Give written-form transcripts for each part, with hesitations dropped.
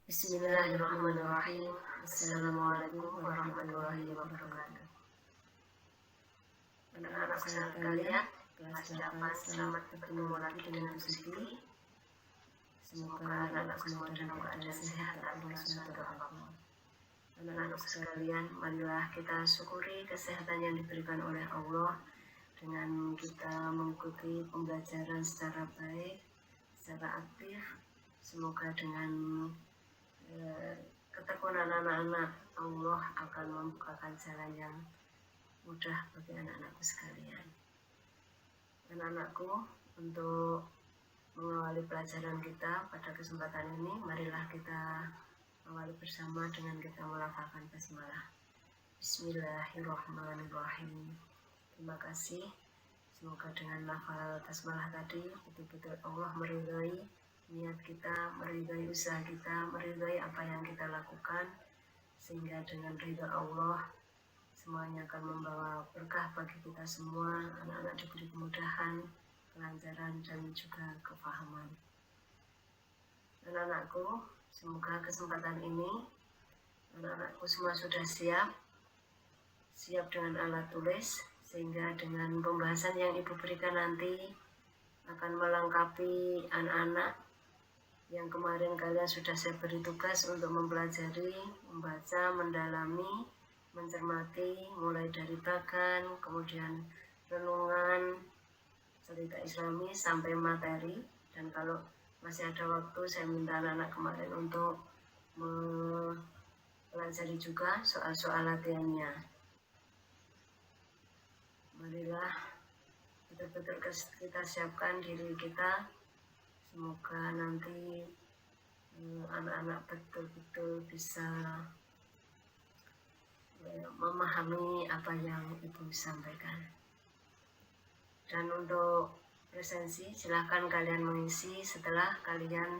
Bismillahirrahmanirrahim. Assalamualaikum warahmatullahi wabarakatuh. Anak-anak sekalian, kelas 8, selamat bertemu lagi dengan Bu Siti. Semoga anak-anak semua dalam keadaan sehat dan berwaspada. Anak-anak sekalian, marilah kita syukuri kesehatan yang diberikan oleh Allah dengan kita mengikuti pembelajaran secara baik, secara aktif. Semoga dengan ketekunan anak-anak, Allah akan membukakan jalan yang mudah bagi anak-anakku sekalian. Anak-anakku, untuk mengawali pelajaran kita pada kesempatan ini, marilah kita awali bersama dengan kita melafalkan basmalah. Bismillahirrahmanirrahim. Terima kasih. Semoga dengan lafal basmalah tadi betul-betul Allah meridhai niat kita, meridhai usaha kita, meridhai apa yang kita lakukan, sehingga dengan ridha Allah semuanya akan membawa berkah bagi kita semua. Anak-anak diberi kemudahan, kelancaran, dan juga kefahaman. Anak-anakku, semoga kesempatan ini anak-anakku semua sudah siap dengan alat tulis, sehingga dengan pembahasan yang Ibu berikan nanti akan melengkapi anak-anak yang kemarin kalian sudah saya beri tugas untuk mempelajari, membaca, mendalami, mencermati, mulai dari bagan, kemudian renungan, cerita Islami, sampai materi. Dan kalau masih ada waktu, saya minta anak-anak kemarin untuk mempelajari juga soal-soal latihannya. Marilah betul-betul kita siapkan diri kita. Semoga nanti anak-anak betul-betul bisa memahami apa yang Ibu sampaikan. Dan untuk presensi, silakan kalian mengisi setelah kalian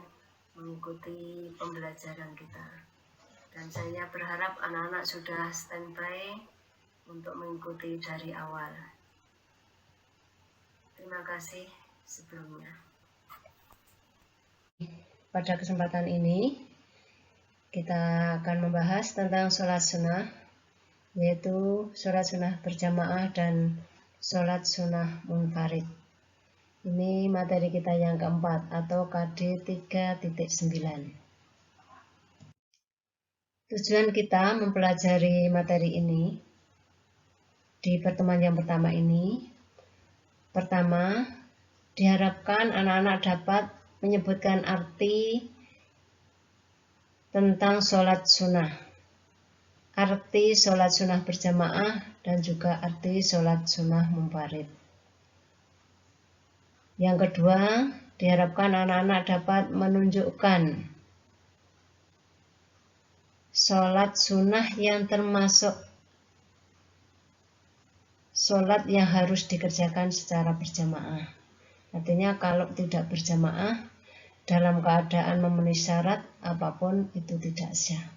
mengikuti pembelajaran kita. Dan saya berharap anak-anak sudah standby untuk mengikuti dari awal. Terima kasih sebelumnya. Pada kesempatan ini kita akan membahas tentang sholat sunnah, yaitu sholat sunnah berjamaah dan sholat sunnah munfarid. Ini materi kita yang keempat atau KD 3.9. Tujuan kita mempelajari materi ini di pertemuan yang pertama ini, pertama, diharapkan anak-anak dapat menyebutkan arti tentang sholat sunnah, arti sholat sunnah berjamaah, dan juga arti sholat sunnah munfarid. Yang kedua, diharapkan anak-anak dapat menunjukkan sholat sunnah yang termasuk sholat yang harus dikerjakan secara berjamaah. Artinya kalau tidak berjamaah dalam keadaan memenuhi syarat apapun itu tidak sah.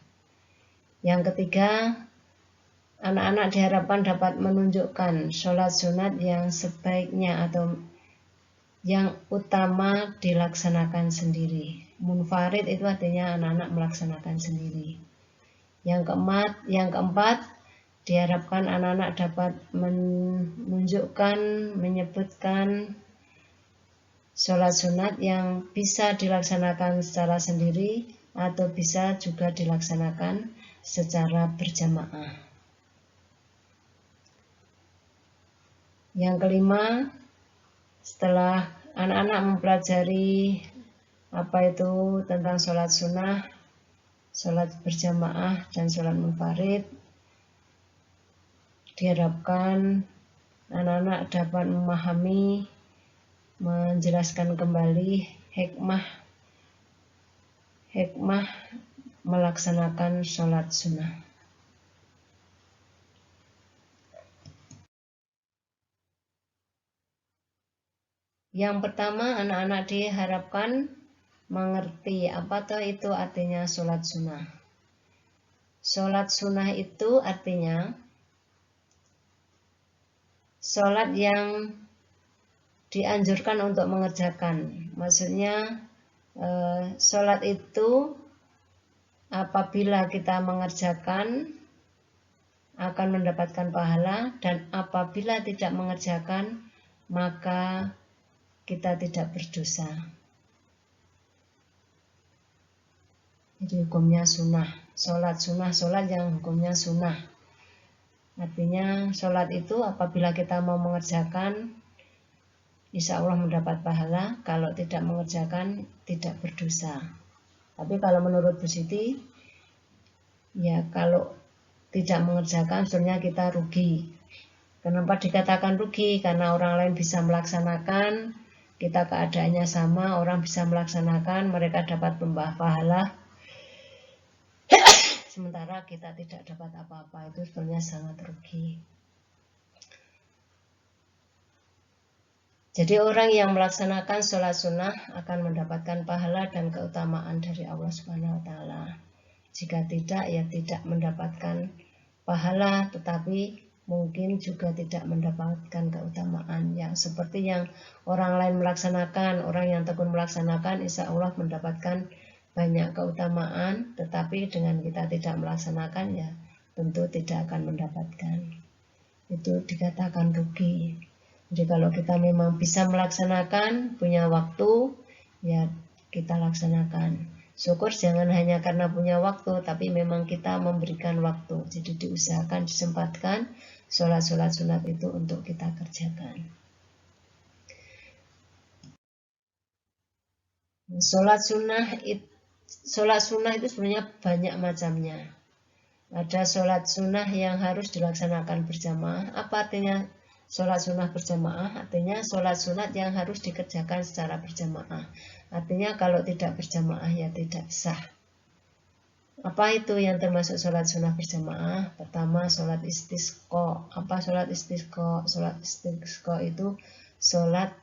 Yang ketiga, anak-anak diharapkan dapat menunjukkan sholat sunat yang sebaiknya atau yang utama dilaksanakan sendiri. Munfarid itu artinya anak-anak melaksanakan sendiri. Yang keempat, diharapkan anak-anak dapat menunjukkan, menyebutkan sholat sunat yang bisa dilaksanakan secara sendiri atau bisa juga dilaksanakan secara berjamaah. Yang kelima, setelah anak-anak mempelajari apa itu tentang sholat sunnah, sholat berjamaah, dan sholat munfarid, diharapkan anak-anak dapat memahami, menjelaskan kembali hikmah melaksanakan sholat sunnah. Yang pertama, anak-anak diharapkan mengerti apa itu artinya sholat sunnah. Sholat sunnah itu artinya sholat yang dianjurkan untuk mengerjakan. Maksudnya sholat itu apabila kita mengerjakan akan mendapatkan pahala, dan apabila tidak mengerjakan maka kita tidak berdosa. Jadi hukumnya sunnah, sholat sunnah, sholat yang hukumnya sunnah. Artinya sholat itu apabila kita mau mengerjakan insya Allah mendapat pahala, kalau tidak mengerjakan tidak berdosa. Tapi kalau menurut Bu Siti, ya kalau tidak mengerjakan sebenarnya kita rugi. Kenapa dikatakan rugi? Karena orang lain bisa melaksanakan, kita keadaannya sama, orang bisa melaksanakan, mereka dapat pahala, sementara kita tidak dapat apa-apa. Itu sebenarnya sangat rugi. Jadi orang yang melaksanakan sholat sunnah akan mendapatkan pahala dan keutamaan dari Allah Subhanahu wa Ta'ala. Jika tidak, ya tidak mendapatkan pahala, tetapi mungkin juga tidak mendapatkan keutamaan. Yang seperti yang orang lain melaksanakan, orang yang tekun melaksanakan, insya Allah mendapatkan banyak keutamaan, tetapi dengan kita tidak melaksanakan, ya tentu tidak akan mendapatkan. Itu dikatakan rugi. Jadi kalau kita memang bisa melaksanakan, punya waktu, ya kita laksanakan. Syukur jangan hanya karena punya waktu, tapi memang kita memberikan waktu. Jadi diusahakan, disempatkan sholat-sholat sunat itu untuk kita kerjakan. Sholat sunnah itu sebenarnya banyak macamnya. Ada sholat sunnah yang harus dilaksanakan berjamaah. Apa artinya sholat sunnah berjamaah? Artinya sholat sunat yang harus dikerjakan secara berjamaah. Artinya kalau tidak berjamaah ya tidak sah. Apa itu yang termasuk sholat sunnah berjamaah? Pertama, sholat istisqa. Apa sholat istisqa? Sholat istisqa itu sholat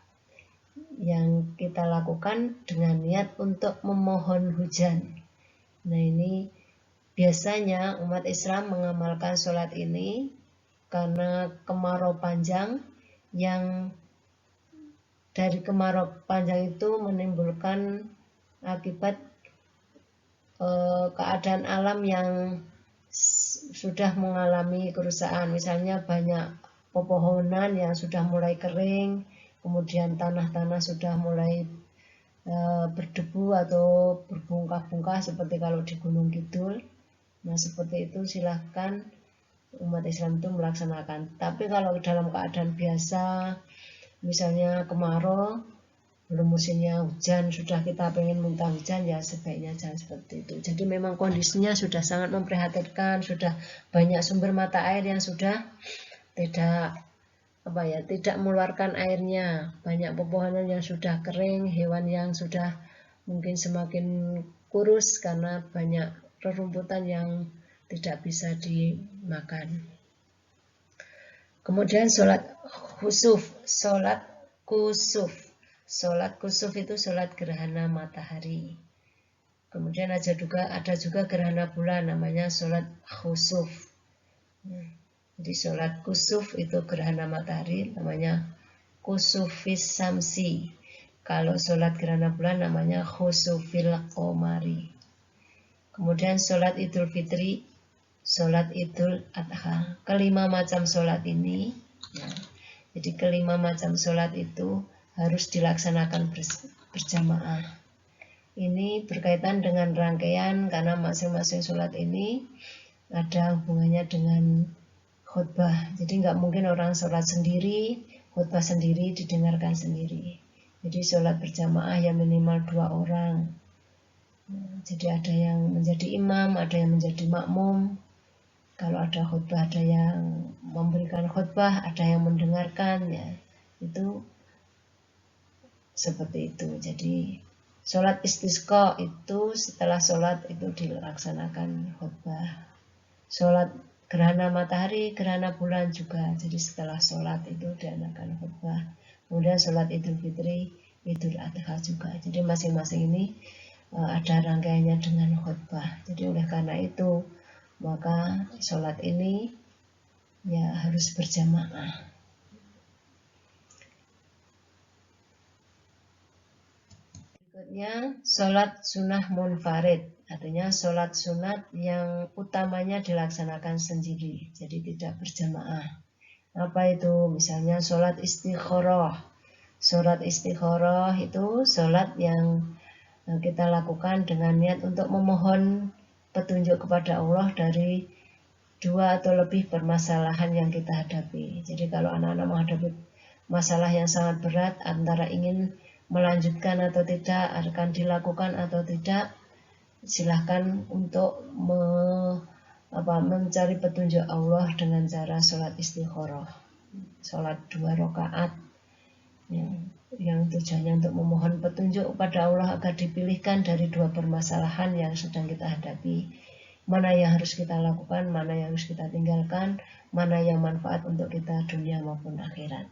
yang kita lakukan dengan niat untuk memohon hujan. Nah, ini biasanya umat Islam mengamalkan sholat ini karena kemarau panjang, yang dari kemarau panjang itu menimbulkan akibat keadaan alam yang sudah mengalami kerusakan. Misalnya banyak pepohonan yang sudah mulai kering, kemudian tanah-tanah sudah mulai berdebu atau berbungkah-bungkah seperti kalau di Gunung Kidul. Nah, seperti itu silahkan umat Islam itu melaksanakan. Tapi kalau dalam keadaan biasa, misalnya kemarau, belum musimnya hujan, sudah kita pengen minta hujan, ya sebaiknya jangan seperti itu. Jadi memang kondisinya sudah sangat memprihatinkan, sudah banyak sumber mata air yang sudah tidak mengeluarkan airnya, banyak pepohonan yang sudah kering, hewan yang sudah mungkin semakin kurus karena banyak rerumputan yang tidak bisa dimakan. Kemudian sholat khusuf, sholat kusuf. Sholat kusuf itu sholat gerhana matahari. Kemudian ada juga gerhana bulan, namanya sholat khusuf. Jadi sholat kusuf itu gerhana matahari, namanya kusufis samsi. Kalau sholat gerhana bulan namanya khusufil qomari. Kemudian sholat idul fitri, sholat idul adha. Kelima macam sholat ini, ya, jadi kelima macam sholat itu harus dilaksanakan berjamaah. Ini berkaitan dengan rangkaian karena masing-masing sholat ini ada hubungannya dengan khutbah. Jadi nggak mungkin orang sholat sendiri, khutbah sendiri, didengarkan sendiri. Jadi sholat berjamaah ya minimal 2 orang. Jadi ada yang menjadi imam, ada yang menjadi makmum. Kalau ada khutbah, ada yang memberikan khutbah, ada yang mendengarkan, ya itu seperti itu. Jadi sholat istisqa itu setelah sholat itu dilaksanakan khutbah. Sholat gerhana matahari, gerhana bulan juga. Jadi setelah sholat itu diadakan khutbah. Kemudian sholat idul fitri, idul adha juga. Jadi masing-masing ini ada rangkaiannya dengan khutbah. Jadi oleh karena itu maka sholat ini ya harus berjamaah. Berikutnya, sholat sunnah munfarid, artinya sholat sunat yang utamanya dilaksanakan sendiri, jadi tidak berjamaah. Apa itu? Misalnya sholat istikharah. Sholat istikharah itu sholat yang kita lakukan dengan niat untuk memohon petunjuk kepada Allah dari 2 atau lebih permasalahan yang kita hadapi. Jadi kalau anak-anak menghadapi masalah yang sangat berat, antara ingin melanjutkan atau tidak, akan dilakukan atau tidak, silahkan untuk mencari petunjuk Allah dengan cara sholat istikharah, sholat 2 rakaat yang tujuannya untuk memohon petunjuk kepada Allah agar dipilihkan dari 2 permasalahan yang sedang kita hadapi. Mana yang harus kita lakukan, mana yang harus kita tinggalkan, mana yang manfaat untuk kita dunia maupun akhirat.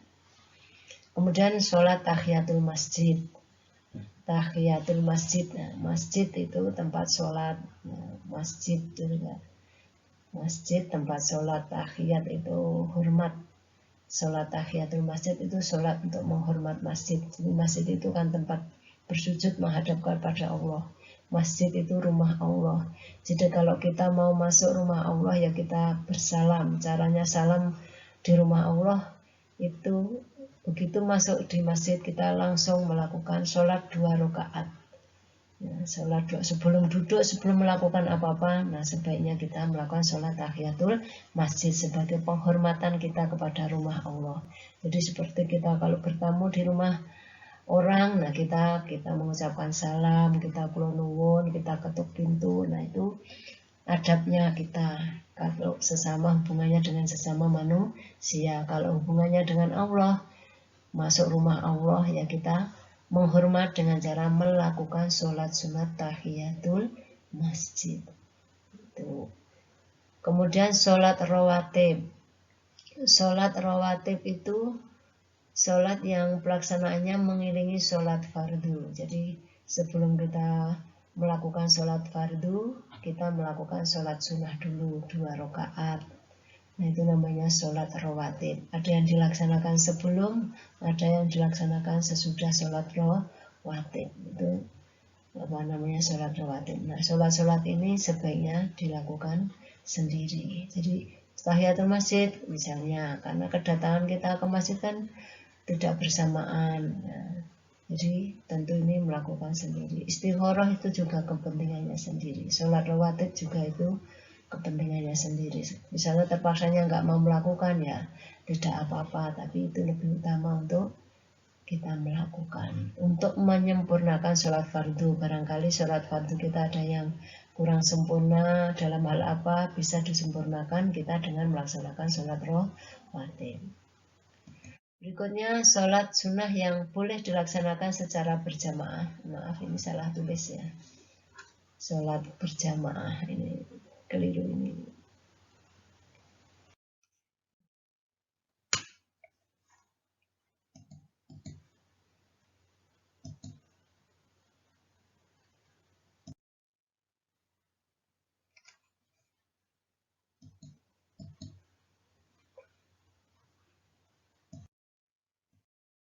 Kemudian sholat tahiyatul masjid. Tahiyatul masjid, masjid itu tempat sholat, masjid juga. Masjid tempat sholat, tahiyat itu hormat. Sholat tahiyatul masjid itu sholat untuk menghormat masjid. Jadi masjid itu kan tempat bersujud menghadap kepada Allah. Masjid itu rumah Allah. Jadi kalau kita mau masuk rumah Allah ya kita bersalam. Caranya salam di rumah Allah itu begitu masuk di masjid kita langsung melakukan sholat 2 rakaat. Sholat sebelum duduk, sebelum melakukan apa-apa, nah sebaiknya kita melakukan sholat tahiyatul masjid sebagai penghormatan kita kepada rumah Allah. Jadi seperti kita kalau bertamu di rumah orang, nah kita mengucapkan salam, kita kula nuwun, kita ketuk pintu, nah itu adabnya kita. Kalau sesama hubungannya dengan sesama manusia, kalau hubungannya dengan Allah, masuk rumah Allah ya kita menghormat dengan cara melakukan sholat sunat tahiyatul masjid. Itu. Kemudian sholat rawatib. Sholat rawatib itu sholat yang pelaksanaannya mengiringi sholat fardu. Jadi sebelum kita melakukan sholat fardu, kita melakukan sholat sunnah dulu 2 rakaat. Nah itu namanya sholat rawatib. Ada yang dilaksanakan sebelum, ada yang dilaksanakan sesudah sholat rawatib. Itu apa namanya sholat rawatib. Nah sholat-sholat ini sebaiknya dilakukan sendiri. Jadi tahiyatul masjid misalnya, karena kedatangan kita ke masjid kan tidak bersamaan. Nah, jadi tentu ini melakukan sendiri. Istikharah itu juga kepentingannya sendiri. Sholat rawatib juga itu kepentingannya sendiri. Misalnya terpaksanya nggak mau melakukan ya tidak apa-apa, tapi itu lebih utama untuk kita melakukan. Untuk menyempurnakan sholat fardu, barangkali sholat fardu kita ada yang kurang sempurna dalam hal apa, bisa disempurnakan kita dengan melaksanakan sholat rawatib. Berikutnya sholat sunnah yang boleh dilaksanakan secara berjamaah. Maaf ini salah tulis ya. Sholat berjamaah ini keliru ini.